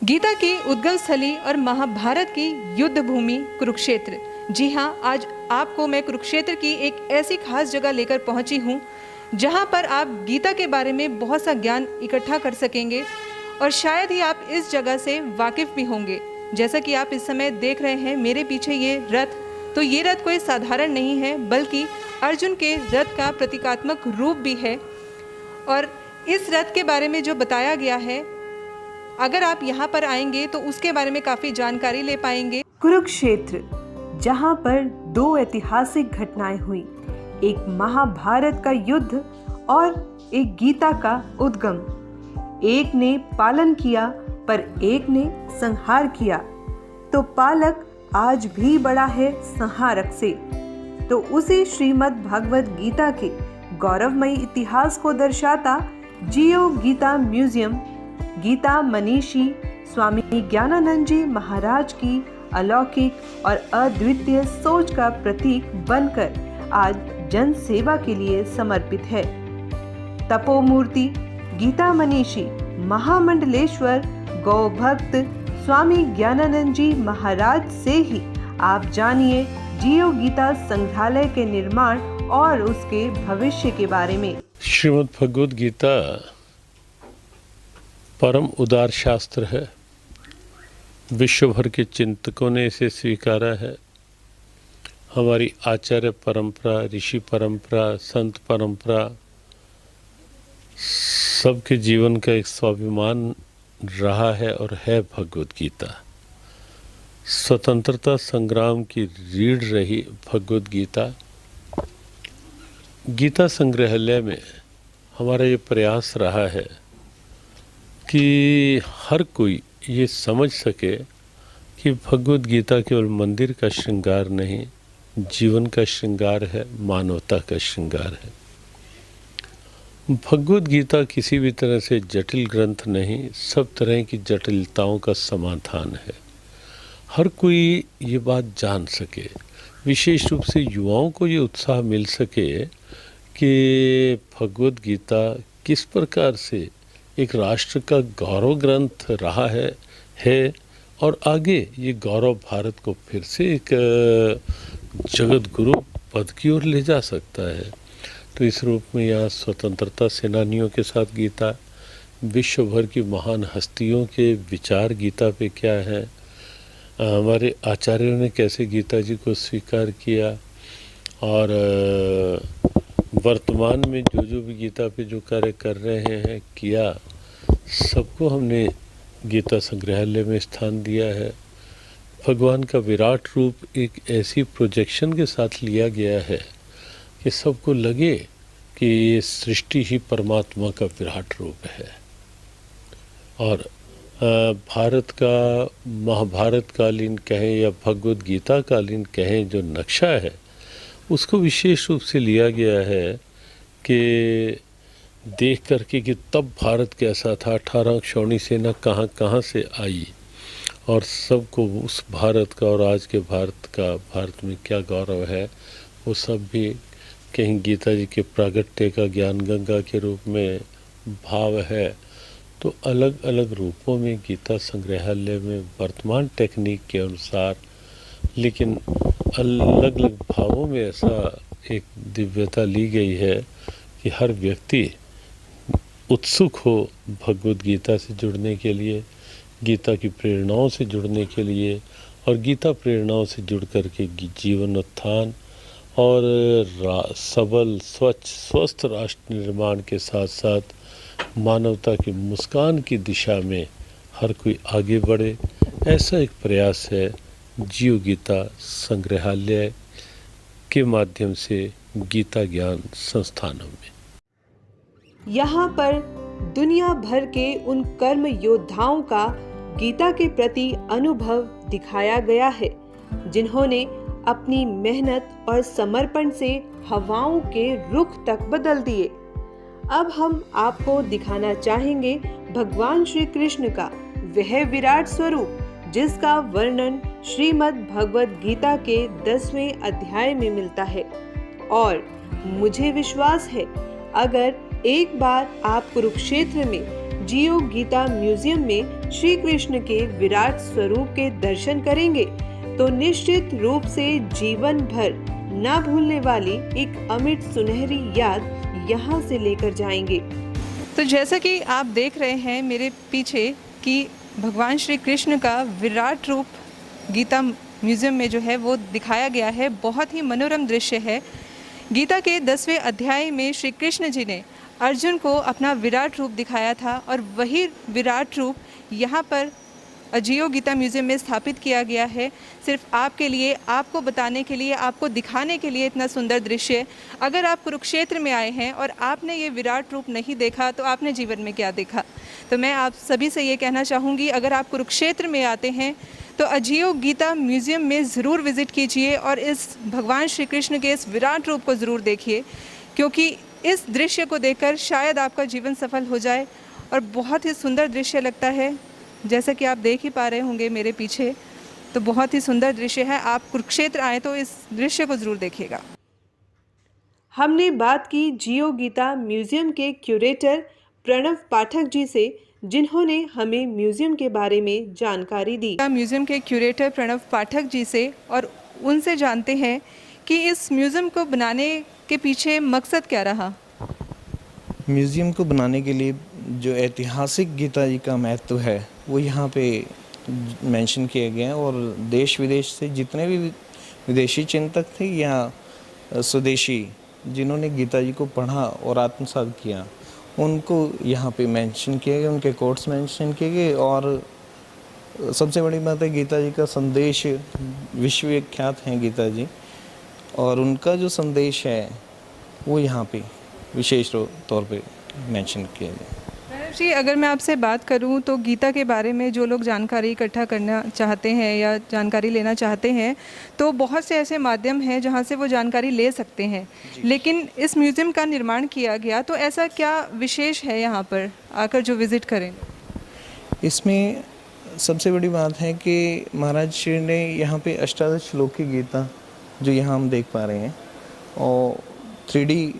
गीता की उद्गम स्थली और महाभारत की युद्ध भूमि कुरुक्षेत्र। जी हाँ, आज आपको मैं कुरुक्षेत्र की एक ऐसी खास जगह लेकर पहुंची हूँ जहाँ पर आप गीता के बारे में बहुत सा ज्ञान इकट्ठा कर सकेंगे और शायद ही आप इस जगह से वाकिफ भी होंगे। जैसा कि आप इस समय देख रहे हैं मेरे पीछे ये रथ, तो ये रथ कोई साधारण नहीं है बल्कि अर्जुन के रथ का प्रतीकात्मक रूप भी है। और इस रथ के बारे में जो बताया गया है, अगर आप यहाँ पर आएंगे तो उसके बारे में काफ़ी जानकारी ले पाएंगे। कुरुक्षेत्र, जहाँ पर दो ऐतिहासिक घटनाएं हुई, एक महाभारत का युद्ध और एक गीता का उद्गम। एक ने पालन किया पर एक ने संहार किया, तो पालक आज भी बड़ा है संहारक से। तो उसी श्रीमद् भगवद गीता के गौरवमयी इतिहास को दर्शाता जियो गीता म्यूजियम गीता मनीषी स्वामी ज्ञानानंद जी महाराज की अलौकिक और अद्वितीय सोच का प्रतीक बनकर आज जन सेवा के लिए समर्पित है। तपोमूर्ति गीता मनीषी महामंडलेश्वर गौ भक्त स्वामी ज्ञानानंद जी महाराज से ही आप जानिए जियो गीता संग्रहालय के निर्माण और उसके भविष्य के बारे में। श्रीमद् भगवद गीता परम उदार शास्त्र है। विश्व भर के चिंतकों ने इसे स्वीकारा है। हमारी आचार्य परंपरा, ऋषि परंपरा, संत परंपरा, सबके जीवन का एक स्वाभिमान रहा है और है भगवद गीता। स्वतंत्रता संग्राम की रीढ़ रही भगवद गीता। गीता संग्रहालय में हमारा ये प्रयास रहा है कि हर कोई ये समझ सके कि भगवद गीता केवल मंदिर का श्रृंगार नहीं, जीवन का श्रृंगार है, मानवता का श्रृंगार है। भगवद गीता किसी भी तरह से जटिल ग्रंथ नहीं, सब तरह की जटिलताओं का समाधान है। हर कोई ये बात जान सके, विशेष रूप से युवाओं को ये उत्साह मिल सके कि भगवद गीता किस प्रकार से एक राष्ट्र का गौरव ग्रंथ रहा है और आगे ये गौरव भारत को फिर से एक जगत गुरु पद की ओर ले जा सकता है। तो इस रूप में यहाँ स्वतंत्रता सेनानियों के साथ गीता, विश्व भर की महान हस्तियों के विचार गीता पे क्या है, हमारे आचार्यों ने कैसे गीता जी को स्वीकार किया और वर्तमान में जो भी गीता पे जो कार्य कर रहे हैं किया, सबको हमने गीता संग्रहालय में स्थान दिया है। भगवान का विराट रूप एक ऐसी प्रोजेक्शन के साथ लिया गया है कि सबको लगे कि ये सृष्टि ही परमात्मा का विराट रूप है। और भारत का महाभारत कालीन कहें या भगवद गीता कालीन कहें, जो नक्शा है उसको विशेष रूप से लिया गया है कि देख करके कि तब भारत कैसा था, 18 क्षौणी सेना कहाँ कहाँ से आई और सबको उस भारत का और आज के भारत में क्या गौरव है, वो सब भी कहीं गीता जी के प्रागट्य का ज्ञान गंगा के रूप में भाव है। तो अलग अलग रूपों में गीता संग्रहालय में वर्तमान टेक्निक के अनुसार, लेकिन अलग अलग भावों में ऐसा एक दिव्यता ली गई है कि हर व्यक्ति उत्सुक हो भगवद गीता से जुड़ने के लिए, गीता की प्रेरणाओं से जुड़ने के लिए और गीता प्रेरणाओं से जुड़ कर के जीवन उत्थान और सबल, स्वच्छ, स्वस्थ राष्ट्र निर्माण के साथ साथ मानवता की मुस्कान की दिशा में हर कोई आगे बढ़े, ऐसा एक प्रयास है जियो गीता संग्रहालय के माध्यम से गीता ज्ञान संस्थानों में। यहाँ पर दुनिया भर के उन कर्म योद्धाओं का गीता के प्रति अनुभव दिखाया गया है, जिन्होंने अपनी मेहनत और समर्पण से हवाओं के रुख तक बदल दिए। अब हम आपको दिखाना चाहेंगे भगवान श्री कृष्ण का वह विराट स्वरूप जिसका वर्णन श्रीमद् भगवद गीता के 10वें अध्याय में मिलता है। और मुझे विश्वास है, अगर एक बार आप कुरुक्षेत्र में जियो गीता म्यूजियम में श्री कृष्ण के विराट स्वरूप के दर्शन करेंगे तो निश्चित रूप से जीवन भर ना भूलने वाली एक अमिट सुनहरी याद यहाँ से लेकर जाएंगे। तो जैसा कि आप देख रहे हैं मेरे पीछे कि भगवान श्री कृष्ण का विराट रूप गीता म्यूजियम में जो है वो दिखाया गया है। बहुत ही मनोरम दृश्य है। गीता के 10वें अध्याय में श्री कृष्ण जी ने अर्जुन को अपना विराट रूप दिखाया था और वही विराट रूप यहाँ पर जियो गीता म्यूजियम में स्थापित किया गया है, सिर्फ आपके लिए, आपको बताने के लिए, आपको दिखाने के लिए। इतना सुंदर दृश्य। अगर आप कुरुक्षेत्र में आए हैं और आपने ये विराट रूप नहीं देखा तो आपने जीवन में क्या देखा। तो मैं आप सभी से ये कहना चाहूँगी, अगर आप कुरुक्षेत्र में आते हैं तो अजियो गीता म्यूज़ियम में ज़रूर विज़िट कीजिए और इस भगवान श्री कृष्ण के इस विराट रूप को ज़रूर देखिए, क्योंकि इस दृश्य को देखकर शायद आपका जीवन सफल हो जाए। और बहुत ही सुंदर दृश्य लगता है, जैसा कि आप देख ही पा रहे होंगे मेरे पीछे, तो बहुत ही सुंदर दृश्य है। आप कुरुक्षेत्र आए तो इस दृश्य को ज़रूर देखिएगा। हमने बात की जियो गीता म्यूजियम के क्यूरेटर प्रणव पाठक जी से, जिन्होंने हमें म्यूजियम के बारे में जानकारी दी। म्यूजियम के क्यूरेटर प्रणव पाठक जी से और उनसे जानते हैं कि इस म्यूजियम को बनाने के पीछे मकसद क्या रहा। म्यूज़ियम को बनाने के लिए जो ऐतिहासिक गीता जी का महत्व है वो यहाँ पे मेंशन किए गए हैं, और देश विदेश से जितने भी विदेशी चिंतक थे या स्वदेशी जिन्होंने गीता जी को पढ़ा और आत्मसात किया, उनको यहाँ पे मेंशन किए गए, उनके कोट्स मेंशन किए गए। और सबसे बड़ी बात है, गीता जी का संदेश विश्वविख्यात हैं गीता जी, और उनका जो संदेश है वो यहाँ पे विशेष तौर पे मेंशन किया गया। जी, अगर मैं आपसे बात करूं तो गीता के बारे में जो लोग जानकारी इकट्ठा करना चाहते हैं या जानकारी लेना चाहते हैं, तो बहुत से ऐसे माध्यम हैं जहां से वो जानकारी ले सकते हैं, लेकिन इस म्यूज़ियम का निर्माण किया गया, तो ऐसा क्या विशेष है यहाँ पर आकर जो विज़िट करें? इसमें सबसे बड़ी बात है कि महाराज श्री ने यहाँ पे अष्टादश श्लोक की गीता जो यहाँ हम देख पा रहे हैं, और 3D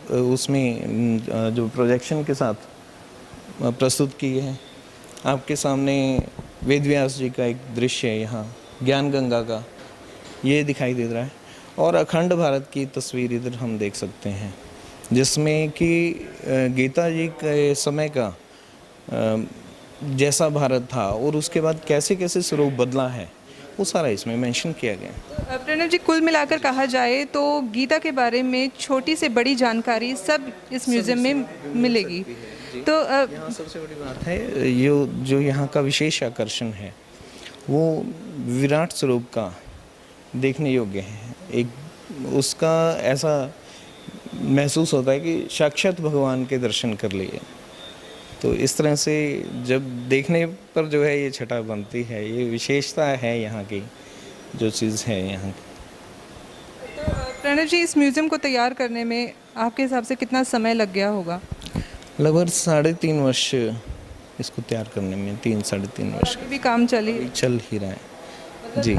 उसमें जो प्रोजेक्शन के साथ प्रस्तुत की है। आपके सामने वेद व्यास जी का एक दृश्य है, यहाँ ज्ञान गंगा का ये दिखाई दे रहा है, और अखंड भारत की तस्वीर इधर हम देख सकते हैं, जिसमें कि गीता जी के समय का जैसा भारत था और उसके बाद कैसे कैसे स्वरूप बदला है, वो सारा इसमें मेंशन किया गया। प्रणव जी, कुल मिलाकर कहा जाए तो गीता के बारे में छोटी से बड़ी जानकारी सब इस म्यूज़ियम में मिलेगी। तो यहाँ सबसे बड़ी बात है, ये जो यहाँ का विशेष आकर्षण है वो विराट स्वरूप का देखने योग्य है। एक उसका ऐसा महसूस होता है कि साक्षात भगवान के दर्शन कर लिए। तो इस तरह से जब देखने पर जो है ये छटा बनती है, ये विशेषता है यहाँ की जो चीज़ है यहाँ की। तो प्रणव जी, इस म्यूज़ियम को तैयार करने में आपके हिसाब से कितना समय लग गया होगा? लगभग 3.5 वर्ष इसको तैयार करने में, 3-3.5 वर्ष अभी भी काम चल ही रहा है जी।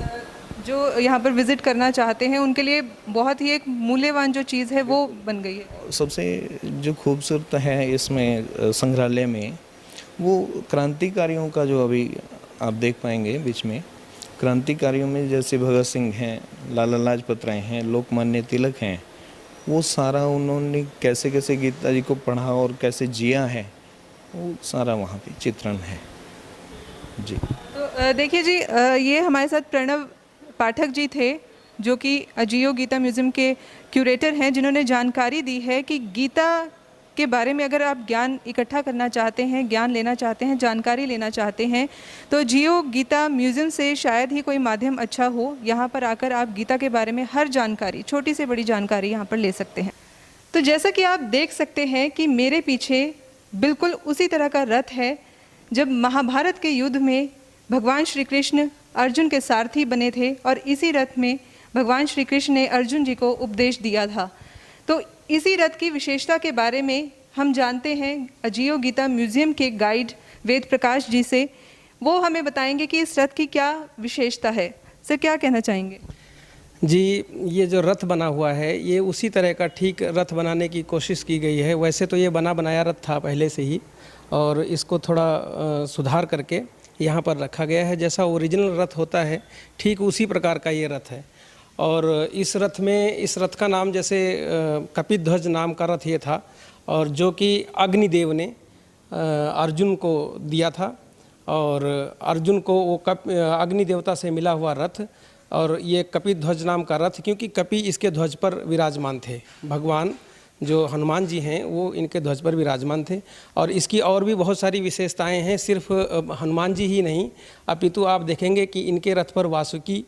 जो यहाँ पर विज़िट करना चाहते हैं उनके लिए बहुत ही एक मूल्यवान जो चीज़ है वो बन गई है। सबसे जो खूबसूरत है इसमें संग्रहालय में, वो क्रांतिकारियों का जो अभी आप देख पाएंगे बीच में, क्रांतिकारियों में जैसे भगत सिंह हैं, लाला लाजपत राय हैं, लोकमान्य तिलक हैं, वो सारा उन्होंने कैसे कैसे गीता जी को पढ़ा और कैसे जिया है, वो सारा वहाँ पे चित्रण है जी। तो देखिए जी, ये हमारे साथ प्रणव पाठक जी थे, जो कि अजियो गीता म्यूज़ियम के क्यूरेटर हैं, जिन्होंने जानकारी दी है कि गीता के बारे में अगर आप ज्ञान इकट्ठा करना चाहते हैं, ज्ञान लेना चाहते हैं, जानकारी लेना चाहते हैं, तो जियो गीता म्यूज़ियम से शायद ही कोई माध्यम अच्छा हो। यहाँ पर आकर आप गीता के बारे में हर जानकारी, छोटी से बड़ी जानकारी यहाँ पर ले सकते हैं। तो जैसा कि आप देख सकते हैं कि मेरे पीछे बिल्कुल उसी तरह का रथ है जब महाभारत के युद्ध में भगवान श्री कृष्ण अर्जुन के सारथी बने थे, और इसी रथ में भगवान श्री कृष्ण ने अर्जुन जी को उपदेश दिया था। तो इसी रथ की विशेषता के बारे में हम जानते हैं अजियो गीता म्यूज़ियम के गाइड वेद प्रकाश जी से। वो हमें बताएंगे कि इस रथ की क्या विशेषता है। सर, क्या कहना चाहेंगे? जी, ये जो रथ बना हुआ है ये उसी तरह का ठीक रथ बनाने की कोशिश की गई है। वैसे तो ये बना बनाया रथ था पहले से ही, और इसको थोड़ा सुधार करके यहाँ पर रखा गया है। जैसा ओरिजिनल रथ होता है ठीक उसी प्रकार का ये रथ है। और इस रथ का नाम जैसे कपिध्वज नाम का रथ ये था, और जो कि अग्निदेव ने अर्जुन को दिया था, और अर्जुन को वो अग्नि देवता से मिला हुआ रथ, और ये कपिध्वज नाम का रथ, क्योंकि कपि इसके ध्वज पर विराजमान थे। भगवान जो हनुमान जी हैं वो इनके ध्वज पर विराजमान थे। और इसकी और भी बहुत सारी विशेषताएं हैं, सिर्फ हनुमान जी ही नहीं, अपितु आप देखेंगे कि इनके रथ पर वासुकी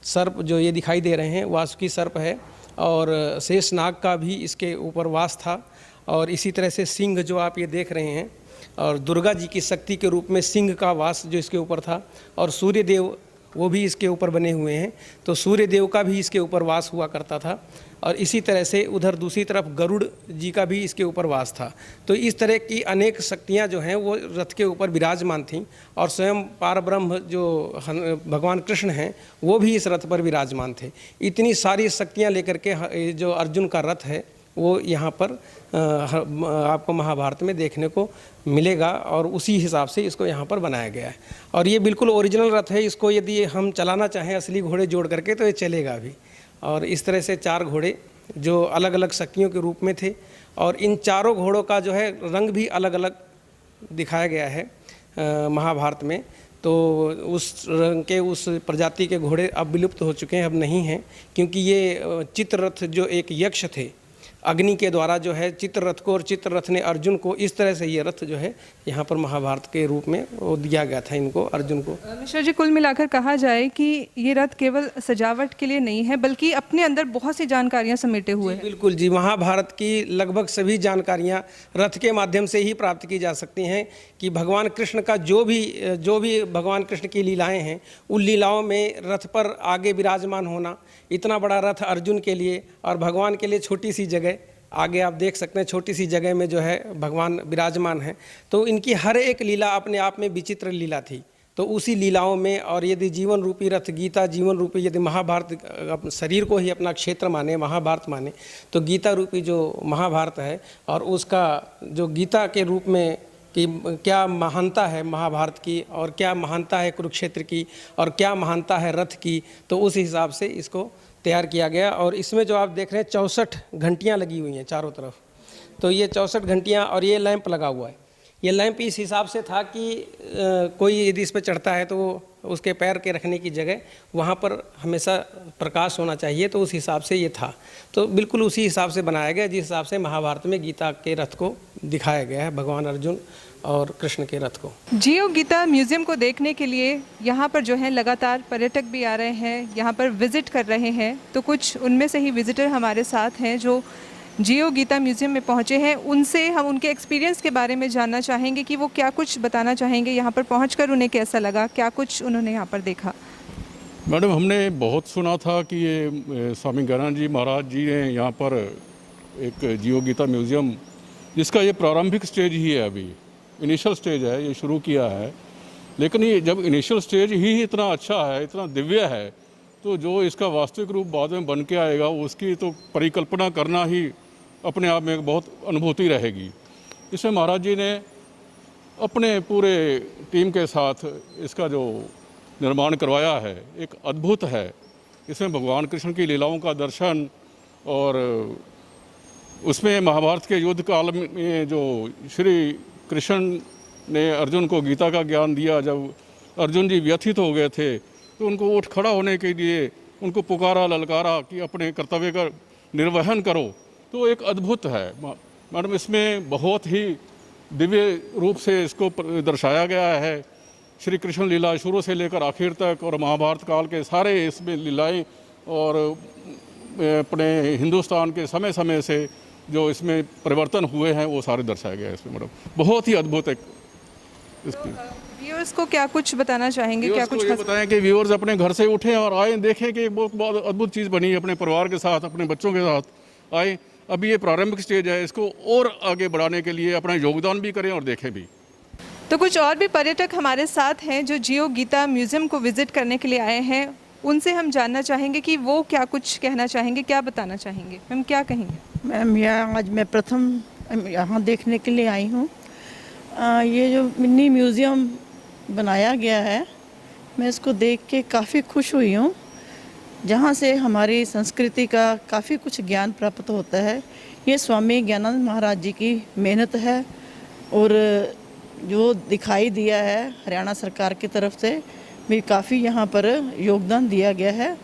सर्प जो ये दिखाई दे रहे हैं वासुकी सर्प है, और शेषनाग का भी इसके ऊपर वास था। और इसी तरह से सिंह जो आप ये देख रहे हैं, और दुर्गा जी की शक्ति के रूप में सिंह का वास जो इसके ऊपर था, और सूर्य देव वो भी इसके ऊपर बने हुए हैं, तो सूर्य देव का भी इसके ऊपर वास हुआ करता था। और इसी तरह से उधर दूसरी तरफ गरुड़ जी का भी इसके ऊपर वास था। तो इस तरह की अनेक शक्तियां जो हैं वो रथ के ऊपर विराजमान थीं, और स्वयं पारब्रह्म जो भगवान कृष्ण हैं वो भी इस रथ पर विराजमान थे। इतनी सारी शक्तियां लेकर के जो अर्जुन का रथ है वो यहाँ पर आपको महाभारत में देखने को मिलेगा, और उसी हिसाब से इसको यहाँ पर बनाया गया है। और ये बिल्कुल ओरिजिनल रथ है, इसको यदि हम चलाना चाहें असली घोड़े जोड़ करके तो ये चलेगा भी। और इस तरह से 4 घोड़े जो अलग अलग शक्तियों के रूप में थे, और इन चारों घोड़ों का जो है रंग भी अलग अलग दिखाया गया है महाभारत में। तो उस रंग के उस प्रजाति के घोड़े अब विलुप्त हो चुके हैं, अब नहीं हैं, क्योंकि ये चित्ररथ जो एक यक्ष थे अग्नि के द्वारा जो है चित्ररथ को, और चित्ररथ ने अर्जुन को, इस तरह से ये रथ जो है यहाँ पर महाभारत के रूप में वो दिया गया था इनको, अर्जुन को। मिश्रा जी, कुल मिलाकर कहा जाए कि ये रथ केवल सजावट के लिए नहीं है बल्कि अपने अंदर बहुत सी जानकारियाँ समेटे हुए हैं। बिल्कुल जी, महाभारत की लगभग सभी जानकारियाँ रथ के माध्यम से ही प्राप्त की जा सकती हैं, कि भगवान कृष्ण का जो भी भगवान कृष्ण की लीलाएँ हैं, उन लीलाओं में रथ पर आगे विराजमान होना, इतना बड़ा रथ अर्जुन के लिए और भगवान के लिए छोटी सी जगह, आगे आप देख सकते हैं छोटी सी जगह में जो है भगवान विराजमान हैं। तो इनकी हर एक लीला अपने आप में विचित्र लीला थी। तो उसी लीलाओं में, और यदि जीवन रूपी रथ गीता जीवन रूपी, यदि महाभारत शरीर को ही अपना क्षेत्र माने, महाभारत माने, तो गीता रूपी जो महाभारत है, और उसका जो गीता के रूप में कि क्या महानता है महाभारत की, और क्या महानता है कुरुक्षेत्र की, और क्या महानता है रथ की, तो उस हिसाब से इसको तैयार किया गया। और इसमें जो आप देख रहे हैं 64 घंटियाँ लगी हुई हैं चारों तरफ। तो ये 64 घंटियाँ, और ये लैंप लगा हुआ है। ये लैंप इस हिसाब से था कि कोई यदि इस पर चढ़ता है तो उसके पैर के रखने की जगह वहाँ पर हमेशा प्रकाश होना चाहिए, तो उस हिसाब से ये था। तो बिल्कुल उसी हिसाब से बनाया गया जिस हिसाब से महाभारत में गीता के रथ को दिखाया गया है, भगवान अर्जुन और कृष्ण के रथ को। जियो गीता म्यूज़ियम को देखने के लिए यहाँ पर जो है लगातार पर्यटक भी आ रहे हैं, यहाँ पर विज़िट कर रहे हैं। तो कुछ उनमें से ही विज़िटर हमारे साथ हैं जो जियो गीता म्यूज़ियम में पहुँचे हैं। उनसे हम उनके एक्सपीरियंस के बारे में जानना चाहेंगे कि वो क्या कुछ बताना चाहेंगे, यहाँ पर पहुँचकर उन्हें कैसा लगा, क्या कुछ उन्होंने यहाँ पर देखा। मैडम, हमने बहुत सुना था कि ये स्वामी गजानंद जी महाराज जी ने यहाँ पर एक जियो गीता म्यूज़ियम, जिसका ये प्रारंभिक स्टेज ही है, अभी इनिशियल स्टेज है, ये शुरू किया है। लेकिन ये जब इनिशियल स्टेज ही इतना अच्छा है, इतना दिव्य है, तो जो इसका वास्तविक रूप बाद में बन के आएगा उसकी तो परिकल्पना करना ही अपने आप में एक बहुत अनुभूति रहेगी। इसमें महाराज जी ने अपने पूरे टीम के साथ इसका जो निर्माण करवाया है, एक अद्भुत है। इसमें भगवान कृष्ण की लीलाओं का दर्शन, और उसमें महाभारत के युद्ध काल में जो श्री कृष्ण ने अर्जुन को गीता का ज्ञान दिया, जब अर्जुन जी व्यथित हो गए थे तो उनको उठ खड़ा होने के लिए उनको पुकारा, ललकारा कि अपने कर्तव्य का निर्वहन करो, तो एक अद्भुत है। मैडम, इसमें बहुत ही दिव्य रूप से इसको दर्शाया गया है। श्री कृष्ण लीला शुरू से लेकर आखिर तक, और महाभारत काल के सारे इसमें लीलाएं, और अपने हिंदुस्तान के समय समय से जो इसमें परिवर्तन हुए हैं वो सारे दर्शाया गया है इसमें। मैडम, बहुत ही अद्भुत एक इसकी। व्यूअर्स को क्या कुछ बताना चाहेंगे, क्या कुछ बताएं कि व्यूअर्स अपने घर से उठें और आए, देखें कि बहुत अद्भुत चीज़ बनी है, अपने परिवार के साथ, अपने बच्चों के साथ आए। अभी ये प्रारंभिक स्टेज है, इसको और आगे बढ़ाने के लिए अपना योगदान भी करें और देखें भी। तो कुछ और भी पर्यटक हमारे साथ हैं जो जियो गीता म्यूज़ियम को विज़िट करने के लिए आए हैं। उनसे हम जानना चाहेंगे कि वो क्या कुछ कहना चाहेंगे, क्या बताना चाहेंगे। मैम, क्या कहेंगे? मैम, यहाँ आज मैं प्रथम यहाँ देखने के लिए आई हूँ। ये जो मिनी म्यूज़ियम बनाया गया है, मैं इसको देख के काफ़ी खुश हुई हूँ, जहाँ से हमारी संस्कृति का काफ़ी कुछ ज्ञान प्राप्त होता है। ये स्वामी ज्ञानानंद महाराज जी की मेहनत है और जो दिखाई दिया है हरियाणा सरकार की तरफ से भी काफ़ी यहाँ पर योगदान दिया गया है।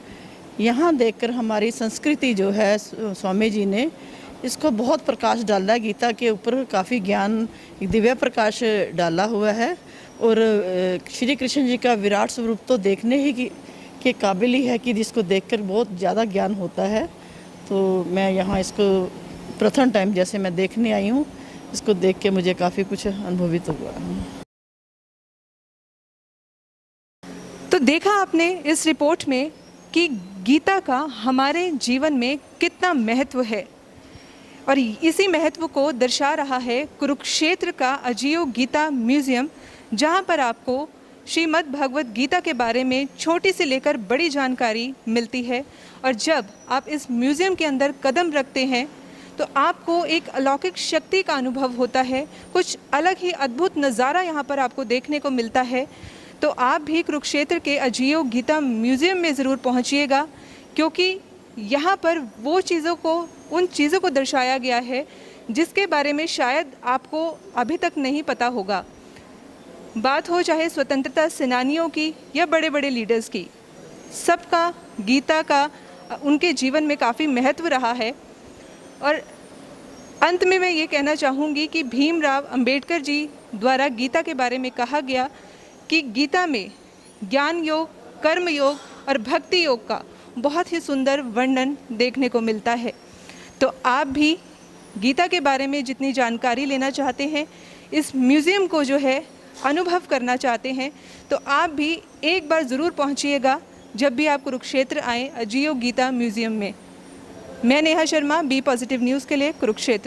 यहाँ देखकर हमारी संस्कृति जो है स्वामी जी ने इसको बहुत प्रकाश डाला, गीता के ऊपर काफ़ी ज्ञान दिव्य प्रकाश डाला हुआ है और श्री कृष्ण जी का विराट स्वरूप तो देखने ही के काबिल ही है कि जिसको देखकर बहुत ज़्यादा ज्ञान होता है। तो मैं यहाँ इसको प्रथम टाइम जैसे मैं देखने आई हूँ, इसको देख के मुझे काफ़ी कुछ अनुभवित हुआ। तो देखा आपने इस रिपोर्ट में कि गीता का हमारे जीवन में कितना महत्व है और इसी महत्व को दर्शा रहा है कुरुक्षेत्र का अजीयो गीता म्यूज़ियम, जहां पर आपको श्रीमद् भगवत गीता के बारे में छोटी से लेकर बड़ी जानकारी मिलती है। और जब आप इस म्यूज़ियम के अंदर कदम रखते हैं तो आपको एक अलौकिक शक्ति का अनुभव होता है, कुछ अलग ही अद्भुत नज़ारा यहाँ पर आपको देखने को मिलता है। तो आप भी कुरुक्षेत्र के अजीयो गीता म्यूज़ियम में ज़रूर पहुँचिएगा, क्योंकि यहाँ पर वो उन चीज़ों को दर्शाया गया है जिसके बारे में शायद आपको अभी तक नहीं पता होगा। बात हो चाहे स्वतंत्रता सेनानियों की या बड़े बड़े लीडर्स की, सबका गीता का उनके जीवन में काफ़ी महत्व रहा है। और अंत में मैं ये कहना चाहूँगी कि भीमराव अंबेडकर जी द्वारा गीता के बारे में कहा गया कि गीता में ज्ञान योग, कर्म योग और भक्ति योग का बहुत ही सुंदर वर्णन देखने को मिलता है। तो आप भी गीता के बारे में जितनी जानकारी लेना चाहते हैं, इस म्यूज़ियम को जो है अनुभव करना चाहते हैं, तो आप भी एक बार ज़रूर पहुंचिएगा जब भी आप कुरुक्षेत्र आएँ अजीयो गीता म्यूज़ियम में। मैं Neha Sharma, B positive news के लिए, कुरुक्षेत्र।